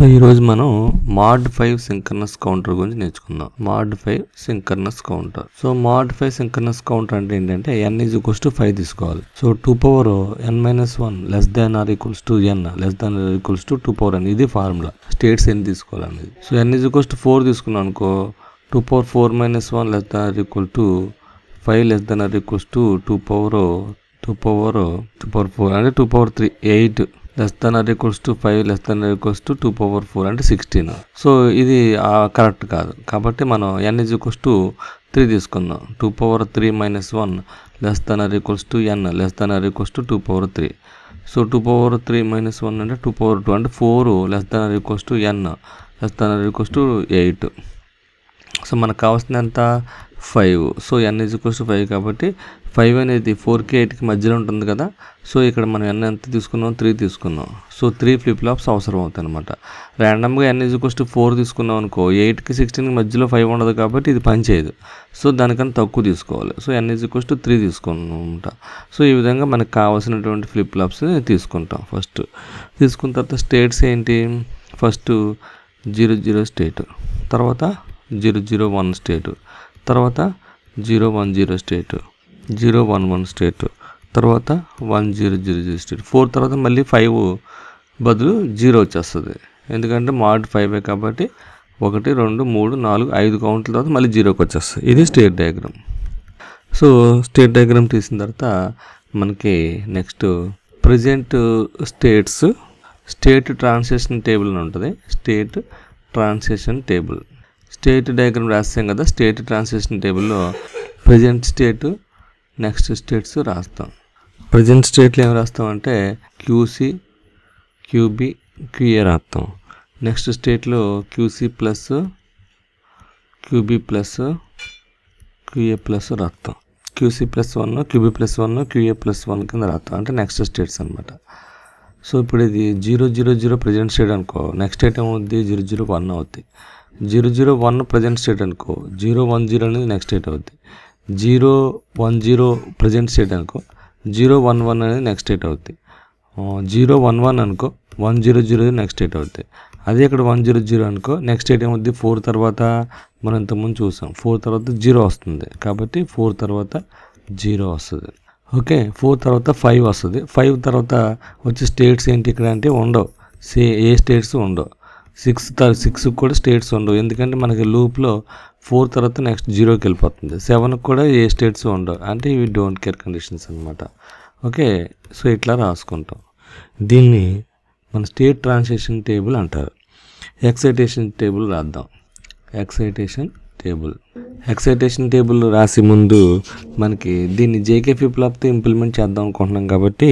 So ఈరోజు మనం mod 5 synchronous counter గురించి నేర్చుకుందాం. mod 5 synchronous counter. So mod 5 synchronous counter అంటే ఏంటంటే n = 5 తీసుకోవాలి. So 2n-1 less than or equals to n less than or equals to 2n. ఇది formula. States ఎన్ని తీసుకోవాలనేది. సో n = 4 తీసుకున్నాం అనుకో 2^4-1 less than or equal to 5 less than or equals to 2^4 అంటే 2^3 8 less than or equals to 5 less than or equals to 2^4 అంటే 16. So ఇది correct కాదు కాబట్టి మనం n = 3 తీసుకుందాం. 2^3-1 less than or equals to n less than or equals to 2^3. So 2^3-1 అంటే 2^2 అంటే 4 less than or equals to n less than or equals to 8. So మనకు కావాల్సింది ఎంత 5. సో n = 5 కాబట్టి 5 అనేది 4కి 8కి మధ్యలో ఉంటుంది కదా. సో ఇక్కడ మనం n ఎంత తీసుకున్నాం 3 తీసుకున్నాం. సో 3 ఫ్లిప్ ఫ్లాప్స్ అవసరం అవుతాయి అనమాట. ర్యాండమ్గా n = 4 తీసుకున్నాం అనుకో 8కి 16కి మధ్యలో 5 ఉండదు కాబట్టి ఇది పనిచేయదు. సో దానికన్నా తక్కువ తీసుకోవాలి. సో n = 3 తీసుకున్నాం అనమాట. సో ఈ విధంగా మనకు కావాల్సినటువంటి ఫ్లిప్ ఫ్లాప్స్ తీసుకుంటాం. ఫస్ట్ తీసుకున్న తర్వాత స్టేట్స్ ఏంటి, ఫస్ట్ 0-0 స్టేట్, తర్వాత 0-0-1 స్టేట్, తర్వాత 0-1-0 స్టేట్, 0-1-1 స్టేట్, తర్వాత 1-0-0 స్టేట్. 4 తర్వాత మళ్ళీ 5 బదులు 0 వచ్చేస్తుంది. ఎందుకంటే mod 5 కాబట్టి 1 2 3 4 5 కౌంట్ల తర్వాత మళ్ళీ 0కి వచ్చేస్తుంది. ఇది state diagram. So state diagram తీసిన తర్వాత మనకి next present states state transition table అని ఉంటుంది. State transition table state diagram రాస్తాం కదా. స్టేట్ ట్రాన్సిషన్ టేబుల్లో ప్రజెంట్ స్టేట్ నెక్స్ట్ స్టేట్స్ రాస్తాం. ప్రజెంట్ స్టేట్లో ఏం రాస్తాం అంటే QC QB QA రాస్తాం. నెక్స్ట్ స్టేట్లో QC plus QB plus QA plus రాస్తాం. QC +1 QB +1 QA +1 కింద రాస్తాం. అంటే నెక్స్ట్ స్టేట్స్ అనమాట. సో ఇప్పుడు ఇది 0-0-0 ప్రజెంట్ స్టేట్ అనుకో, నెక్స్ట్ స్టేట్ ఏమవుద్ది 0-0-1 అవుద్ది. 0-0-1 ప్రజెంట్ స్టేట్ అనుకో 0-1-0 అనేది నెక్స్ట్ స్టేట్ అవుద్ది. 0-1-0 ప్రజెంట్ స్టేట్ అనుకో 0-1-1 అనేది నెక్స్ట్ స్టేట్ అవుద్ది. 0-1-1 అనుకో 1-0-0 నెక్స్ట్ స్టేట్ అవుద్ది. అదే ఇక్కడ 1-0-0 అనుకో నెక్స్ట్ స్టేట్ ఏమవుద్ది 4 తర్వాత మనం ఇంతకుముందు చూసాం 4 తర్వాత 0 వస్తుంది కాబట్టి 4 తర్వాత 0 వస్తుంది. ఓకే 4 తర్వాత 5 వస్తుంది. 5 తర్వాత వచ్చే స్టేట్స్ ఏంటి ఇక్కడ అంటే ఉండవు. ఏ స్టేట్స్ ఉండవు. 6 కూడా స్టేట్స్ ఉండవు. ఎందుకంటే మనకి లూప్లో 4 తర్వాత నెక్స్ట్ 0కి వెళ్ళిపోతుంది. 7కి కూడా ఏ స్టేట్స్ ఉండవు. అంటే ఇవి డోంట్ కేర్ కండిషన్స్ అనమాట. ఓకే సో ఇట్లా రాసుకుంటాం. దీన్ని మన స్టేట్ ట్రాన్సిషన్ టేబుల్ అంటారు. ఎక్సైటేషన్ టేబుల్ రాద్దాం. ఎక్సైటేషన్ టేబుల్ రాసి ముందు మనకి దీన్ని JK ఫ్లిప్ ఫ్లాప్తో ఇంప్లిమెంట్ చేద్దాం అనుకుంటున్నాం కాబట్టి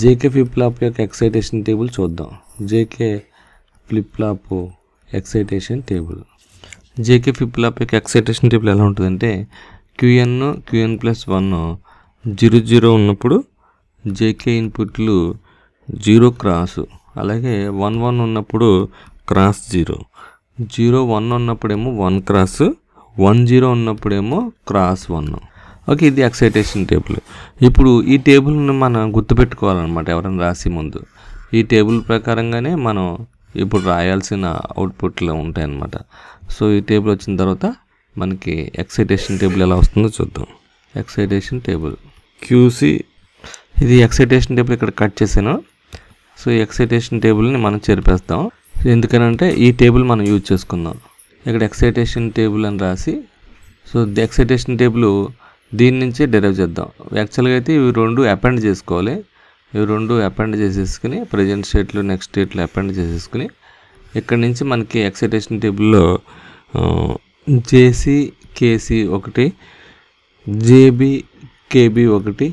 JK ఫ్లిప్ ఫ్లాప్ యొక్క ఎక్సైటేషన్ టేబుల్ చూద్దాం. JK flip flop excitation table. JK flip flop యొక్క ఎక్సైటేషన్ టేబుల్ ఎలా ఉంటుందంటే QN+1 0-0 ఉన్నప్పుడు JK ఇన్పుట్లు 0 క్రాస్, అలాగే 1-1 ఉన్నప్పుడు క్రాస్ 0, 0-1 ఉన్నప్పుడేమో 1 క్రాస్, 1-0 ఉన్నప్పుడేమో క్రాస్ 1. ఓకే ఇది ఎక్సైటేషన్ టేబుల్. ఇప్పుడు ఈ టేబుల్ని మనం గుర్తుపెట్టుకోవాలన్నమాట ఎవరైనా రాసి ముందు. ఈ టేబుల్ ప్రకారంగానే మనం ఇప్పుడు రాయాల్సిన అవుట్పుట్లు ఉంటాయన్నమాట. సో ఈ టేబుల్ వచ్చిన తర్వాత మనకి ఎక్సైటేషన్ టేబుల్ ఎలా వస్తుందో చూద్దాం. ఎక్సైటేషన్ టేబుల్ QC ఇది ఎక్సైటేషన్ టేబుల్ ఇక్కడ కట్ చేసాను. సో ఈ ఎక్సైటేషన్ టేబుల్ని మనం చేర్పేస్తాం. ఎందుకనంటే ఈ టేబుల్ మనం యూజ్ చేసుకుందాం. ఇక్కడ ఎక్సైటేషన్ టేబుల్ అని రాసి సో ఎక్సైటేషన్ టేబుల్ దీని నుంచి డెరైవ్ చేద్దాం. యాక్చువల్గా అయితే ఇవి 2 అపెండ్ చేసుకోవాలి. ఇవి 2 అపెండ్ చేసేసుకుని ప్రజెంట్ స్టేట్లో నెక్స్ట్ స్టేట్లో అపెండ్ చేసేసుకుని ఇక్కడ నుంచి మనకి ఎక్సైటేషన్ టేబుల్లో JC KC 1, JB KB 1,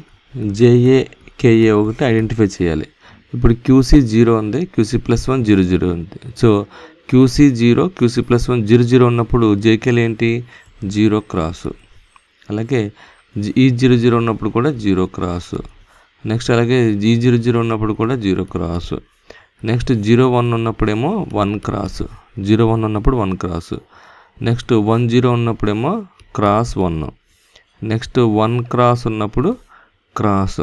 JA KA 1 identify చేయాలి. ఇప్పుడు QC 0 ఉంది, QC +1 0-0 ఉంది. సో QC 0 QC +1 0-0 ఉన్నప్పుడు JKలు ఏంటి 0 క్రాసు, అలాగే ఈ 0-0 ఉన్నప్పుడు కూడా 0 క్రాసు, నెక్స్ట్ అలాగే ఈ 0-0 ఉన్నప్పుడు కూడా 0 క్రాసు, నెక్స్ట్ 0-1 ఉన్నప్పుడేమో 1 క్రాసు, 0-1 ఉన్నప్పుడు 1 క్రాసు, నెక్స్ట్ 1-0 ఉన్నప్పుడేమో క్రాస్ 1, నెక్స్ట్ 1 క్రాస్ ఉన్నప్పుడు క్రాస్,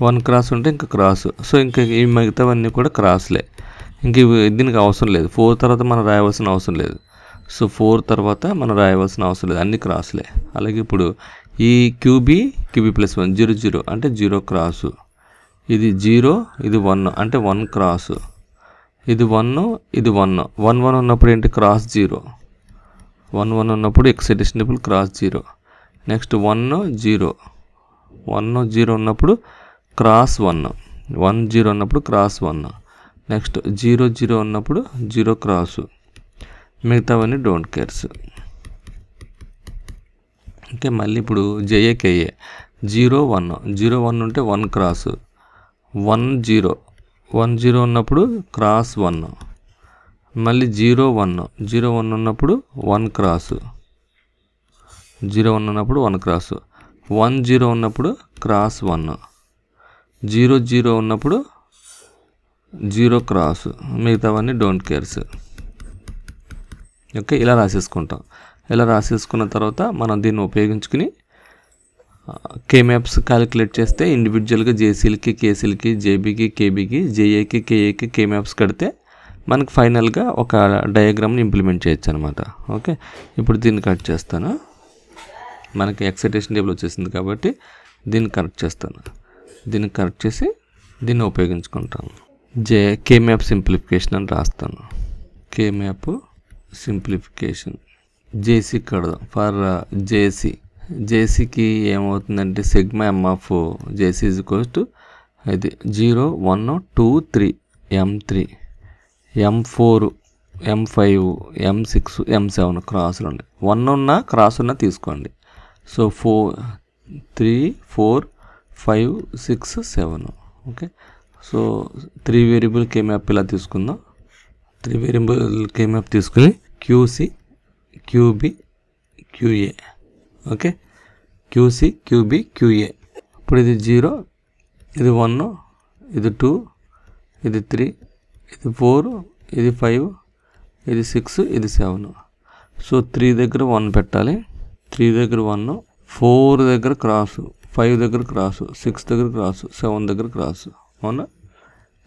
1 క్రాస్ ఉంటే ఇంకా క్రాస్. సో ఇంకా ఈ మిగతావన్నీ కూడా క్రాస్లే. ఇంక దీనికి అవసరం లేదు, 4 తర్వాత మనం రాయవలసిన అవసరం లేదు. సో 4 తర్వాత మనం రాయవలసిన అవసరం లేదు, అన్ని క్రాస్లే. అలాగే ఇప్పుడు ఈ క్యూబీ +1 0 0 అంటే 0 క్రాసు, ఇది 0 ఇది 1 అంటే 1 క్రాసు, ఇది 1 ఇది 1 1 1 ఉన్నప్పుడు ఏంటి క్రాస్ 0, 1 1 ఉన్నప్పుడు ఎక్సైటేషన్ టేబుల్ క్రాస్ 0. నెక్స్ట్ 1 0 1 0 ఉన్నప్పుడు క్రాస్ 1 1 0 ఉన్నప్పుడు క్రాస్ 1. నెక్స్ట్ 0 0 ఉన్నప్పుడు 0 క్రాసు, మిగతావన్నీ డోంట్ కేర్స్. ఓకే, మళ్ళీ ఇప్పుడు జేఏకేఏ 0 1 0 1 ఉంటే 1 క్రాసు, 1 0 1 0 ఉన్నప్పుడు క్రాస్ 1, మళ్ళీ 0 1 0 1 ఉన్నప్పుడు 1 క్రాసు, 0 1 ఉన్నప్పుడు 1 క్రాసు, 1 0 ఉన్నప్పుడు క్రాస్ 1, 0 0 ఉన్నప్పుడు 0 క్రాసు, మిగతావన్నీ డోంట్ కేర్స్. ఓకే, ఇలా రాసేసుకుంటాం. ఇలా రాసేసుకున్న తర్వాత మనం దీన్ని ఉపయోగించుకుని కే మ్యాప్స్ క్యాలిక్యులేట్ చేస్తే ఇండివిజువల్గా జేసీలకి, కేసీలకి, జేబీకి, కేబీకి, జేఏకి, కేఏకి కే మ్యాప్స్ కడితే మనకు ఫైనల్గా ఒక డయాగ్రామ్ని ఇంప్లిమెంట్ చేయొచ్చు అనమాట. ఓకే, ఇప్పుడు దీన్ని కట్ చేస్తాను. మనకి ఎక్సైటేషన్ టేబుల్ వచ్చేసింది కాబట్టి దీన్ని కరెక్ట్ చేస్తాను. దీన్ని కరెక్ట్ చేసి దీన్ని ఉపయోగించుకుంటాను. కే మ్యాప్ సింప్లిఫికేషన్ అని రాస్తాను. కే మ్యాప్ సింప్లిఫికేషన్ జేసీ కడదాం. ఫర్ జేసీకి ఏమవుతుందంటే sigma m of JC is equals to ఇది 0 1 2 3 M3 M4 M5 M6 M7 క్రాసులు ఉన్నాయి. 1 ఉన్న క్రాస్ ఉన్న తీసుకోండి. So 3 4 5 6 7. Okay, so 3 variable K map ఇలా తీసుకుందాం. 3 వేరియబుల్ కే మ్యాప్ తీసుకుని QC QB QA. Okay, QC QB QA. ఇప్పుడు ఇది 0 ఇది 1 ఇది 2 ఇది 3 ఇది 4 ఇది 5 ఇది 6 ఇది 7. సో 3 దగ్గర 1 పెట్టాలి, 3 దగ్గర 1, 4 దగ్గర క్రాసు, 5 దగ్గర క్రాసు, 6 దగ్గర క్రాసు, 7 దగ్గర క్రాసు. అవునా?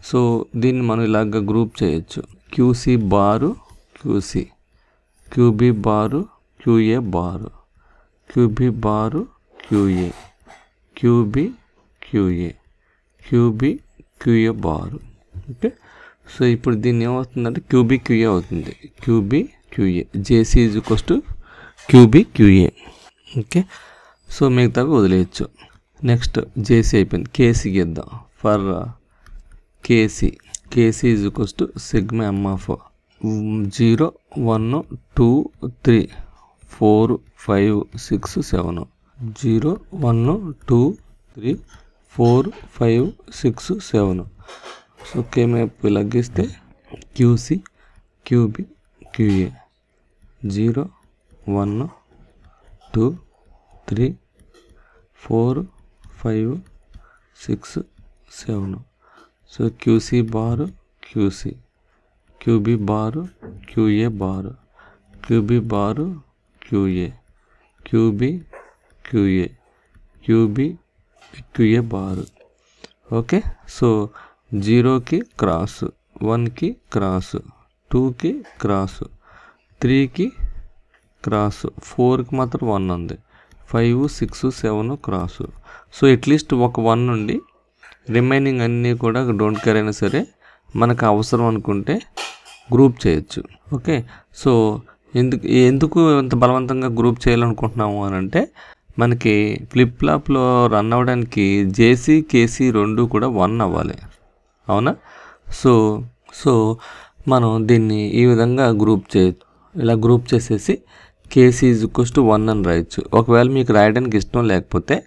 సో దీన్ని మనం ఇలాగ గ్రూప్ చేయొచ్చు. QC bar QC, QB bar QA bar, QB bar QA, QB QA, QB QA bar. Okay, so ఇప్పుడు దీన్ని ఏమవుతుందంటే క్యూబీ క్యూఏ అవుతుంది. QB QA JC is equals to QB QA. Okay, so మిగతావి వదిలేయచ్చు. నెక్స్ట్ జేసీ అయిపోయింది. KC గీద్దాం. For KC is equals to sigma m of 0 1 2 3 4 5 6 7. 0 1 2 3 4 5 6 7. So K map ఇలా గీస్తే QC QB QA 0 1 2 3 4 5 6 7. So QC bar QC, QB bar QA bar, QB bar QA, QB QA, QB QA bar. Okay, so 0కి cross, 1కి cross, 2కి cross, 3కి cross, 4కి మాత్రం 1 ఉంది, 5 6 7 cross. So at least ఒక 1 నుండి రిమైనింగ్ అన్నీ కూడా డోంట్ కేర్ అయినా సరే మనకు అవసరం అనుకుంటే గ్రూప్ చేయొచ్చు. ఓకే, సో ఎందుకు అంత బలవంతంగా గ్రూప్ చేయాలనుకుంటున్నాము అని అంటే మనకి ఫ్లిప్ ఫ్లాప్లో రన్ అవ్వడానికి జేసీ కేసీ రెండు కూడా 1 అవ్వాలి. అవునా? సో మనం దీన్ని ఈ విధంగా గ్రూప్ చేయొచ్చు. ఇలా గ్రూప్ చేసేసి కేసీ ఈజ్ ఈక్వల్స్ టు 1 అని రాయొచ్చు. ఒకవేళ మీకు రాయడానికి ఇష్టం లేకపోతే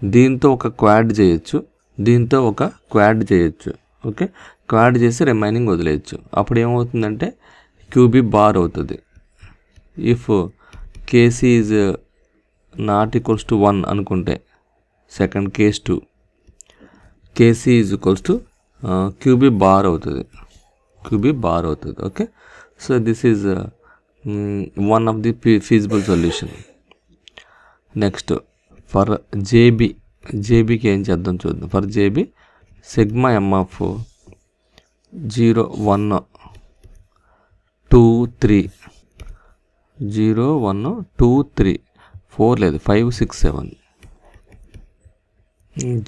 దీంతో ఒక క్వాడ్ చేయొచ్చు, దీంతో ఒక క్వాడ్ చేయొచ్చు. ఓకే, క్వాడ్ చేసి రిమైనింగ్ వదిలేయచ్చు. అప్పుడు ఏమవుతుందంటే క్యూబీ బార్ అవుతుంది. If KC is not equals to 1 అనుకుంటే second case 2 KC is equals to QB bar అవుతుంది, క్యూబీ బార్ అవుతుంది. Okay, so this is one of the feasible solution. Next for జేబీకి ఏం చేద్దాం చూద్దాం. For JB sigma m of 0 1 2 3 0 1 2 3 4 లేదు 5 6 7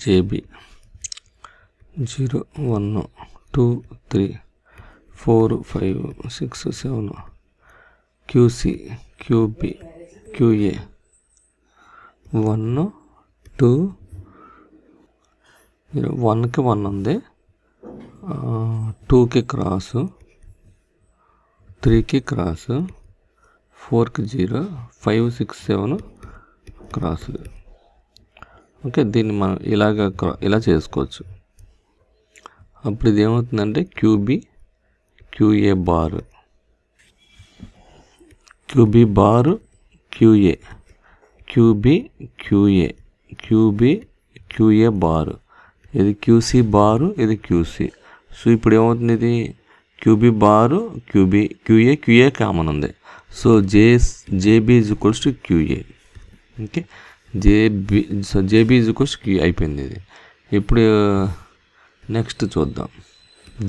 JB 0 1 2 3 4 5 6 7 QC QB QA 1 2 1కి 1 ఉంది, 2కి క్రాసు, 3కి క్రాసు, 4కి 0, 5 6 7 క్రాసులు. ఓకే, దీన్ని మనం ఇలా చేసుకోవచ్చు. అప్పుడు ఇది ఏమవుతుందంటే QB QA bar, QB bar QA, QB QA, QB QA bar, ఇది QC బారు, ఇది QC. సో ఇప్పుడు ఏమవుతుంది, ఇది QB బారు QB QA QA కామన్ ఉంది. So JB is equals to QA. Okay, JB is equals to QA అయిపోయింది ఇది. ఇప్పుడు next చూద్దాం.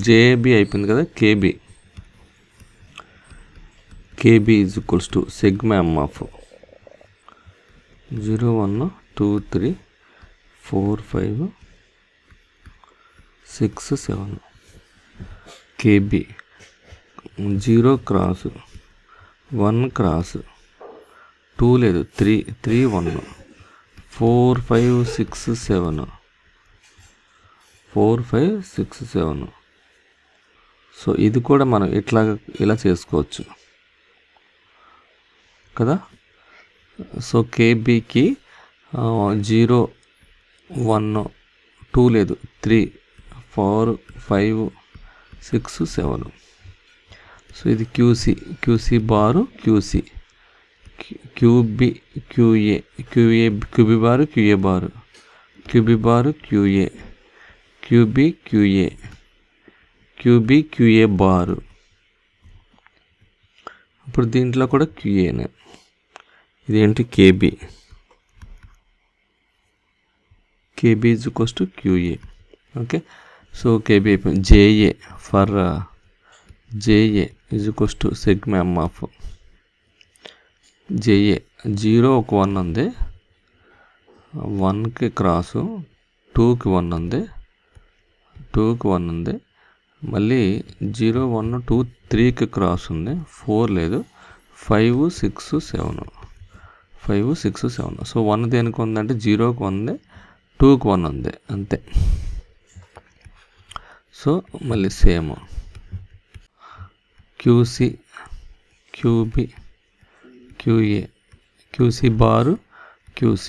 JB అయిపోయింది కదా, KB is equals to sigma M of 0 1 2 3 4 5 6 7 KB 0 cross, 1 cross, 2 లేదు 3 1 4 5 6 7 4 5 6 7. సో ఇది కూడా మనం ఇలా చేసుకోవచ్చు కదా. సో KBకి 0 1 2 లేదు 3 4 5 6 7. సో ఇది QC బారు QC, QB QA, QB బారు QA బారు, QB బారు QA, QB QA, QB QA బారు. ఇప్పుడు దీంట్లో కూడా QAనే. ఇదేంటి KB is equals to QA. Okay, so KB అయిపోయింది. JA for JA is equals to sigma M of JA 0 ఒక 1 ఉంది, 1కి cross, 2కి 1 ఉంది, 2కి 1 ఉంది, మళ్ళీ 0 1 2 3కి క్రాస్ ఉంది, 4 లేదు, 5 6 7 5 6 7. సో 1 దేనికి ఉందంటే 0కి 1 ఉంది, 2కి 1 ఉంది, అంతే. సో మళ్ళీ same QC QB QA, QC బారు QC,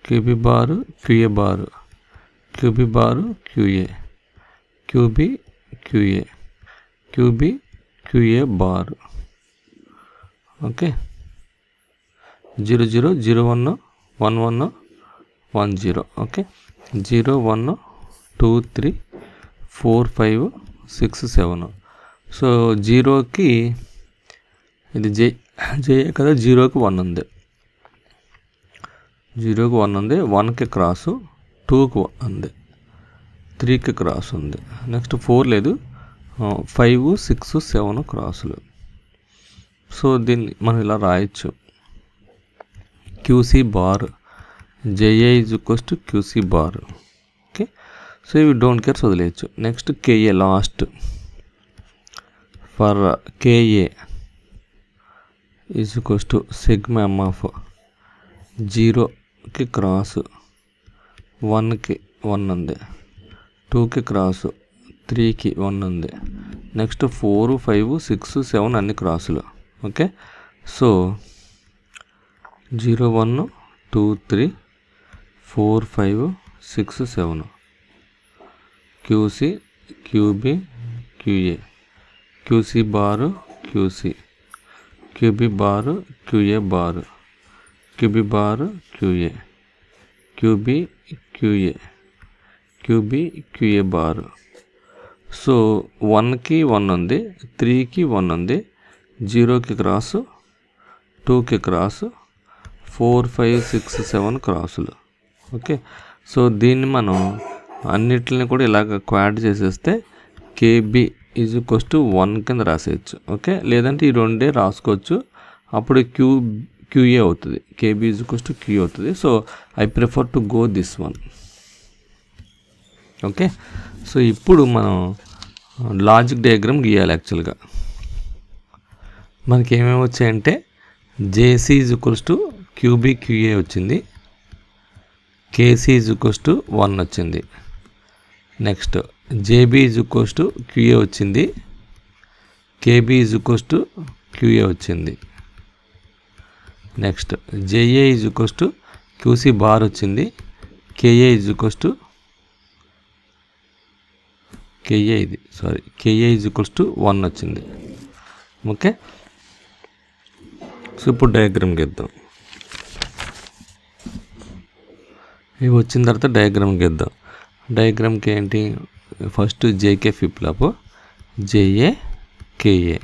QB బారు QA బారు, QB బారు QA, QB QA, QB QA బారు. ఓకే, 0 0 0 1 1 1 1 0. ఓకే, 0 1 2 3 4 5 6 7. సో 0కి ఇది J కదా, 0కి 1 ఉంది, 0కి 1 ఉంది, 1కి క్రాసు, 2కి ఉంది, 3కి క్రాస్ ఉంది, నెక్స్ట్ 4 లేదు, 5 6 7 క్రాసులు. సో దీన్ని మనం ఇలా రాయొచ్చు, QC bar JA is equals to QC bar. Okay, so ఇవి డోంట్ కేర్స్ వదిలేయచ్చు. Next KA last for KA is equals to sigma M of 0కి క్రాసు, 1కి 1 ఉంది, 2కి క్రాసు, 3కి 1 ఉంది, నెక్స్ట్ 4 5 6 7 అన్ని క్రాసులు. Okay, so 0 1 2 3 4 5 6 7 QC QB QA, QC బారు QC, QB బారు QA బారు, QB బారు QA, QB QA, QB QA బారు. So 1కి 1 ఉంది, 3కి 1 ఉంది, 0కి క్రాసు, 2కి క్రాసు, 4 5 6 7 క్రాసులు. ఓకే, సో దీన్ని మనం అన్నిటిని కూడా ఇలాగ క్వాడ్ చేసేస్తే కేబీ ఈజ్ ఈక్వల్స్ టు 1 కింద రాసేయచ్చు. ఓకే, లేదంటే ఈ రెండే రాసుకోవచ్చు, అప్పుడు క్యూఏ అవుతుంది. KB is equals to Q అవుతుంది. So I prefer to go this one. Okay, so ఇప్పుడు మనం లాజిక్ డయాగ్రామ్ గీయాలి. యాక్చువల్గా మనకి ఏమేమి వచ్చాయంటే JC is equals to QB QA వచ్చింది, కేసీ ఈజ్ ఈక్వల్స్ టు 1 వచ్చింది. Next JB is equals to QA వచ్చింది, KB is equals to QA వచ్చింది. Next JA is equals to QC bar వచ్చింది, KA is equals to KA is equals to 1 వచ్చింది. Okay, so ఇప్పుడు diagram గీద్దాం. ఇవి వచ్చిన తర్వాత డయాగ్రామ్ గీద్దాం. డయాగ్రామ్కి ఏంటి, first JK flip flop, JA KA,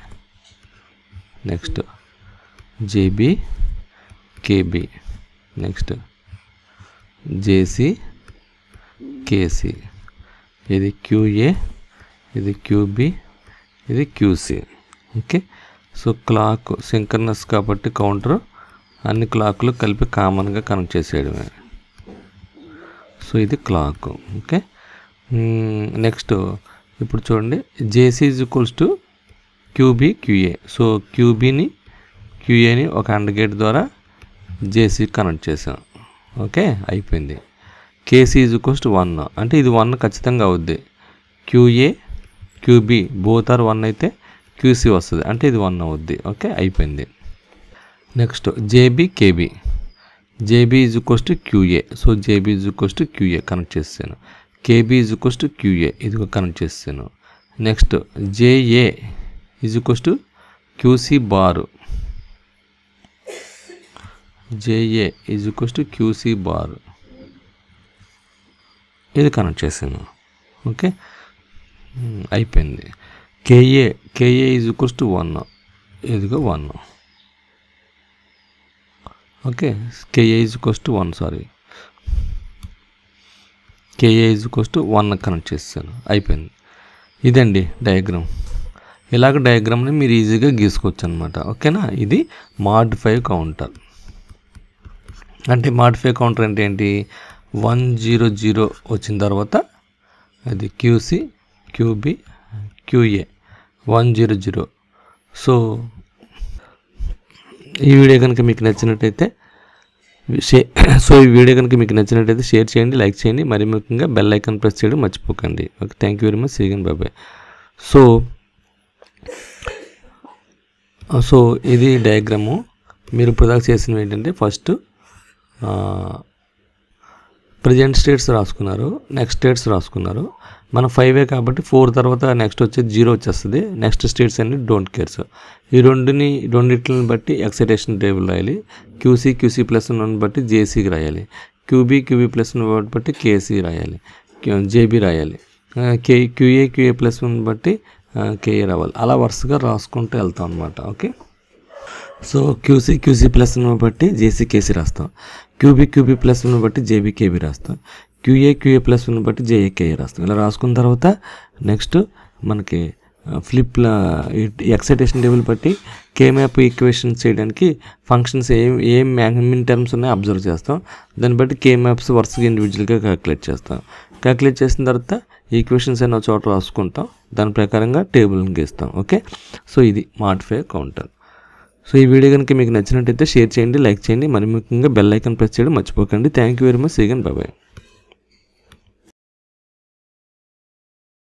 next JB KB, next JC KC, ఇది క్యూఏ, ఇది క్యూబీ, ఇది QC. Okay, so clock synchronous కాబట్టి కౌంటర్ అన్ని క్లాక్లు కలిపి కామన్గా కనెక్ట్ చేసేయడమే. సో ఇది క్లాక్. ఓకే, నెక్స్ట్ ఇప్పుడు చూడండి JC is equals to QB QA. So క్యూఏని ఒక అండ్ గేట్ ద్వారా జేసీ కనెక్ట్ చేసాం. ఓకే, అయిపోయింది. కేసీ ఈజ్ ఈక్వల్స్ టు 1 అంటే ఇది 1 ఖచ్చితంగా అవుద్ది. క్యూఏ క్యూబీ బోత్ ఆర్ 1 అయితే క్యూసీ వస్తుంది, అంటే ఇది 1 అవుద్ది. ఓకే, అయిపోయింది. Next JB KB, JB is equals to QA. So JB is equals to QA connect చేస్తాను. KB is equals to QA, ఇది కనెక్ట్ చేస్తాను. Next JA is equals to QC bar, JA is equals to QC bar, ఇది connect చేసాను. Okay, అయిపోయింది. KA is equals to 1, ఇదిగో 1. Okay, KA is equals to 1 KA is equals to 1 connect చేస్తాను. అయిపోయింది. ఇదండి diagram. ఇలాగ డయాగ్రామ్ని మీరు ఈజీగా గీసుకోవచ్చు అనమాట. ఓకేనా, ఇది మాడిఫై కౌంటర్. అంటే మాడిఫై కౌంటర్ అంటే ఏంటి, 100 వచ్చిన తర్వాత అది క్యూసీ క్యూబీ క్యూఏ 100. సో ఈ వీడియో కనుక మీకు నచ్చినట్టయితే షేర్ చేయండి, లైక్ చేయండి, మరి ముఖ్యంగా బెల్ ఐకాన్ ప్రెస్ చేయడం మర్చిపోకండి. Okay, thank you very much. See you again, bye bye. So ఇది డయాగ్రాము. మీరు ప్రొడక్ట్ చేసినవి ఏంటంటే ఫస్ట్ ప్రజెంట్ స్టేట్స్ రాసుకున్నారు, నెక్స్ట్ స్టేట్స్ రాసుకున్నారు. మన 5 కాబట్టి 4 తర్వాత నెక్స్ట్ వచ్చేది 0 వచ్చేస్తుంది. నెక్స్ట్ స్టేట్స్ అన్ని డోంట్ కేర్స్. ఈ రెండిట్లని బట్టి ఎక్సైటేషన్ టేబుల్ రాయాలి. క్యూసీ ప్లస్ బట్టి జేసీకి రాయాలి, క్యూబీ ప్లస్ బట్టి కేసీ రాయాలి, జేబీ రాయాలి, క్యూఏ ప్లస్ బట్టి కేఏ రావాలి. అలా వరుసగా రాసుకుంటూ వెళ్తాం అనమాట. ఓకే, సో క్యూసీ ప్లస్ బట్టి జేసీ కేసీ రాస్తాం, క్యూబీ ప్లస్ బట్టి జేబీ కేబీ రాస్తాం, క్యూఏ ప్లస్ బట్టి జేఏ కేఏ రాస్తాం. ఇలా రాసుకున్న తర్వాత నెక్స్ట్ మనకి ఫ్లిప్ల ఎక్సైటేషన్ టేబుల్ బట్టి కే మ్యాప్ ఈక్వేషన్స్ చేయడానికి ఫంక్షన్స్ ఏం మిన్ టర్మ్స్ ఉన్నాయో అబ్జర్వ్ చేస్తాం. దాన్ని బట్టి కే మ్యాప్స్ వరుసగా ఇండివిజువల్గా క్యాలిక్యులేట్ చేస్తాం. క్యాలిక్యులేట్ చేసిన తర్వాత ఈక్వేషన్స్ అయిన చోట రాసుకుంటాం, దాని ప్రకారంగా టేబుల్ని గీస్తాం. ఓకే, సో ఇది మాడిఫై కౌంటర్. సో ఈ వీడియో కనుక మీకు నచ్చినట్టయితే షేర్ చేయండి, లైక్ చేయండి, మరి ముఖ్యంగా బెల్ ఐకాన్ ప్రెస్ చేయడం మర్చిపోకండి. Thank you very much. See you again, bye by.